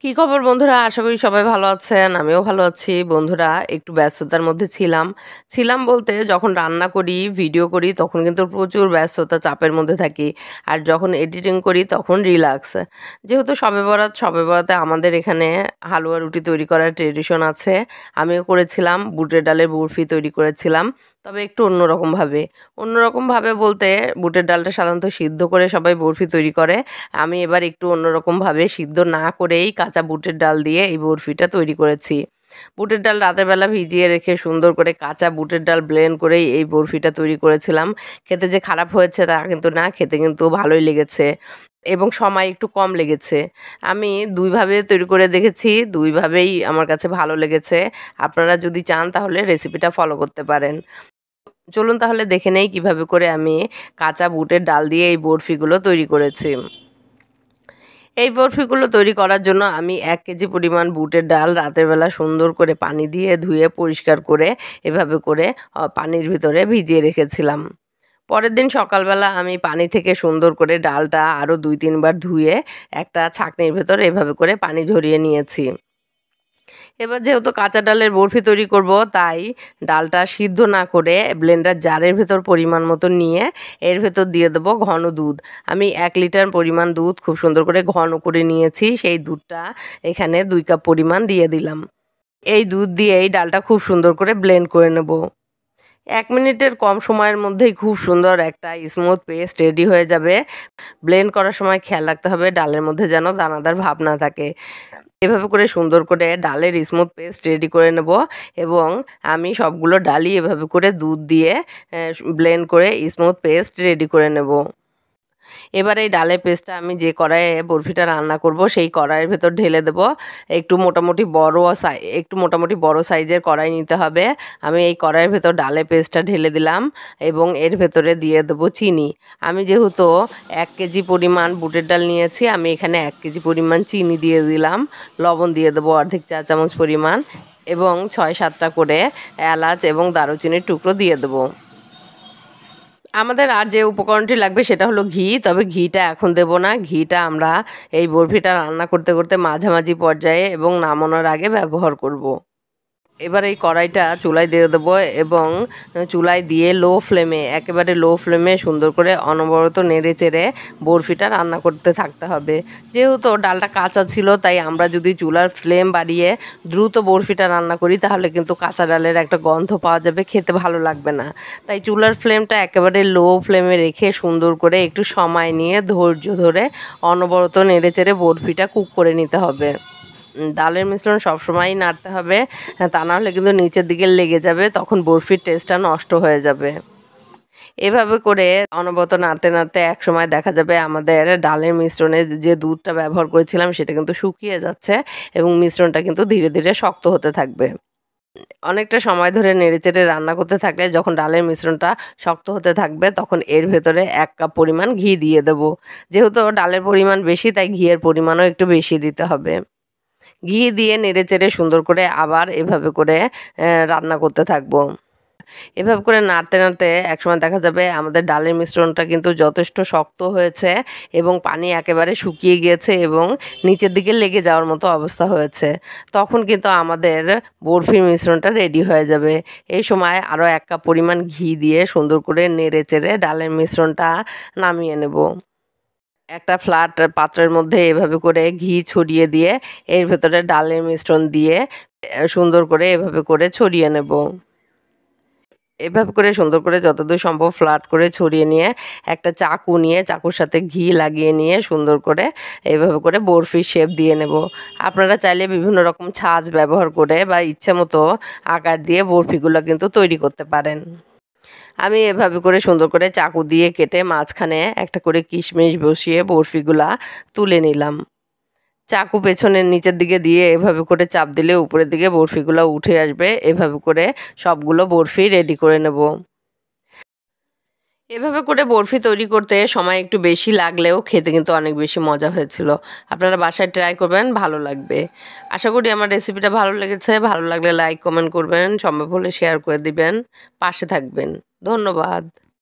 কি খবর বন্ধুরা? আশা করি সবাই ভালো আছেন। আমিও ভালো আছি। বন্ধুরা একটু ব্যস্ততার মধ্যে ছিলাম। ছিলাম বলতে যখন রান্না করি, ভিডিও করি তখন কিন্তু প্রচুর ব্যস্ততা চাপের মধ্যে থাকি। আর যখন এডিটিং করি তখন রিল্যাক্স। যেহেতু শবে বরাতে আমাদের এখানে হালুয়া রুটি তৈরি করার ট্রেডিশন আছে। আমিও করেছিলাম, বুটের ডালের বরফি তৈরি করেছিলাম। তবে একটু অন্যরকমভাবে। অন্যরকমভাবে বলতে বুটের ডালটা সাধারণত সিদ্ধ করে সবাই বরফি তৈরি করে। আমি এবার একটু অন্যরকমভাবে সিদ্ধ না করেই কাঁচা বুটের ডাল দিয়ে এই বরফিটা তৈরি করেছি। বুটের ডাল রাতের বেলা ভিজিয়ে রেখে সুন্দর করে কাঁচা বুটের ডাল ব্লেন্ড করেই এই বরফিটা তৈরি করেছিলাম। খেতে যে খারাপ হয়েছে তা কিন্তু না, খেতে কিন্তু ভালোই লেগেছে এবং সময় একটু কম লেগেছে। আমি ২ ভাবে তৈরি করে দেখেছি, ২ ভাবেই আমার কাছে ভালো লেগেছে। আপনারা যদি চান তাহলে রেসিপিটা ফলো করতে পারেন। চলুন তাহলে দেখে নেই কিভাবে করে আমি কাঁচা বুটের ডাল দিয়ে এই বরফিগুলো তৈরি করেছি। এই বরফিগুলো তৈরি করার জন্য আমি ১ কেজি পরিমাণ বুটের ডাল রাতের বেলা সুন্দর করে পানি দিয়ে ধুয়ে পরিষ্কার করে এভাবে করে পানির ভিতরে ভিজিয়ে রেখেছিলাম। পরের দিন সকালবেলা আমি পানি থেকে সুন্দর করে ডালটা আরও ২-৩ বার ধুয়ে একটা ছাঁকনির ভেতর এভাবে করে পানি ঝরিয়ে নিয়েছি। এবার যেহেতু কাঁচা ডালের বরফি তৈরি করব, তাই ডালটা সিদ্ধ না করে ব্লেন্ডার জারের ভেতর পরিমাণ মতো নিয়ে এর ভেতর দিয়ে দেবো ঘন দুধ। আমি ১ লিটার পরিমাণ দুধ খুব সুন্দর করে ঘন করে নিয়েছি। সেই দুধটা এখানে ২ কাপ পরিমাণ দিয়ে দিলাম। এই দুধ দিয়েই ডালটা খুব সুন্দর করে ব্লেন্ড করে নেব। ১ মিনিটের কম সময়ের মধ্যেই খুব সুন্দর একটা স্মুথ পেস্ট রেডি হয়ে যাবে। ব্লেন্ড করার সময় খেয়াল রাখতে হবে ডালের মধ্যে যেন দানাদার ভাব না থাকে। এভাবে করে সুন্দর করে ডালের স্মুথ পেস্ট রেডি করে নেব এবং আমি সবগুলো ডালই এভাবে করে দুধ দিয়ে ব্লেন্ড করে স্মুথ পেস্ট রেডি করে নেব। এবার এই ডালের পেস্টটা আমি যে কড়াইয়ে বরফিটা রান্না করব সেই কড়াইয়ের ভেতর ঢেলে দেব। একটু মোটামুটি বড় সাইজের কড়াই নিতে হবে। আমি এই কড়াইয়ের ভেতর ডালের পেস্টটা ঢেলে দিলাম এবং এর ভেতরে দিয়ে দেবো চিনি। আমি যেহেতু ১ কেজি পরিমাণ বুটের ডাল নিয়েছি, আমি এখানে ১ কেজি পরিমাণ চিনি দিয়ে দিলাম। লবণ দিয়ে দেবো অর্ধেক চা চামচ পরিমাণ এবং ৬-৭টা করে এলাচ এবং দারুচিনির টুকরো দিয়ে দেবো। আমাদের আর যে উপকরণটি লাগবে সেটা হলো ঘি। তবে ঘিটা এখন দেব না। ঘিটা আমরা এই বরফিটা রান্না করতে করতে মাঝামাঝি পর্যায়ে এবং নামানোর আগে ব্যবহার করব। এবার এই কড়াইটা চুলায় দিয়ে দেবো এবং চুলায় দিয়ে একেবারে লো ফ্লেমে সুন্দর করে অনবরত নেড়ে চেড়ে বরফিটা রান্না করতে থাকতে হবে। যেহেতু ডালটা কাঁচা ছিল, তাই আমরা যদি চুলার ফ্লেম বাড়িয়ে দ্রুত বরফিটা রান্না করি তাহলে কিন্তু কাঁচা ডালের একটা গন্ধ পাওয়া যাবে, খেতে ভালো লাগবে না। তাই চুলার ফ্লেমটা একেবারে লো ফ্লেমে রেখে সুন্দর করে একটু সময় নিয়ে ধৈর্য ধরে অনবরত নেড়ে চেড়ে বরফিটা কুক করে নিতে হবে। ডালের মিশ্রণ সবসময়ই নাড়তে হবে, তা না হলে কিন্তু নিচের দিকে লেগে যাবে, তখন বরফির টেস্টটা নষ্ট হয়ে যাবে। এভাবে করে অনবরত নাড়তে নাড়তে একসময় দেখা যাবে আমাদের ডালের মিশ্রণে যে দুধটা ব্যবহার করেছিলাম সেটা কিন্তু শুকিয়ে যাচ্ছে এবং মিশ্রণটা কিন্তু ধীরে ধীরে শক্ত হতে থাকবে। অনেকটা সময় ধরে নেড়েচেড়ে রান্না করতে থাকলে যখন ডালের মিশ্রণটা শক্ত হতে থাকবে তখন এর ভেতরে ১ কাপ পরিমাণ ঘি দিয়ে দেব। যেহেতু ডালের পরিমাণ বেশি, তাই ঘিয়ের পরিমাণও একটু বেশি দিতে হবে। ঘি দিয়ে নেড়েচেড়ে সুন্দর করে আবার এভাবে করে রান্না করতে থাকবো। এভাবে করে নাড়তে নাড়তে একসময় দেখা যাবে আমাদের ডালের মিশ্রণটা কিন্তু যথেষ্ট শক্ত হয়েছে এবং পানি একেবারে শুকিয়ে গিয়েছে এবং নিচের দিকে লেগে যাওয়ার মতো অবস্থা হয়েছে। তখন কিন্তু আমাদের বরফির মিশ্রণটা রেডি হয়ে যাবে। এই সময় আরও ১ কাপ পরিমাণ ঘি দিয়ে সুন্দর করে নেড়েচেড়ে ডালের মিশ্রণটা নামিয়ে নেব। একটা ফ্ল্যাট পাত্রের মধ্যে এভাবে করে ঘি ছড়িয়ে দিয়ে এর ভেতরে ডালের মিশ্রণ দিয়ে সুন্দর করে এভাবে করে ছড়িয়ে নেব। এভাবে করে সুন্দর করে যতদূর সম্ভব ফ্ল্যাট করে ছড়িয়ে নিয়ে একটা চাকু নিয়ে চাকুর সাথে ঘি লাগিয়ে নিয়ে সুন্দর করে এভাবে করে বরফির শেপ দিয়ে নেব। আপনারা চাইলে বিভিন্ন রকম ছাঁচ ব্যবহার করে বা ইচ্ছে মতো আকার দিয়ে বরফিগুলো কিন্তু তৈরি করতে পারেন। আমি এভাবে করে সুন্দর করে চাকু দিয়ে কেটে মাঝখানে একটা করে কিশমিশ বসিয়ে বরফিগুলা তুলে নিলাম। চাকু পেছনের নিচের দিকে দিয়ে এভাবে করে চাপ দিলে উপরের দিকে বরফিগুলো উঠে আসবে। এভাবে করে সবগুলো বরফি রেডি করে নেব। এভাবে করে বরফি তৈরি করতে সময় একটু বেশি লাগলেও খেতে কিন্তু অনেক বেশি মজা হয়েছিল। আপনারা বাসায় ট্রাই করবেন, ভালো লাগবে। আশা করি আমার রেসিপিটা ভালো লেগেছে। ভালো লাগলে লাইক কমেন্ট করবেন, সম্ভব হলে শেয়ার করে দিবেন, পাশে থাকবেন। ধন্যবাদ।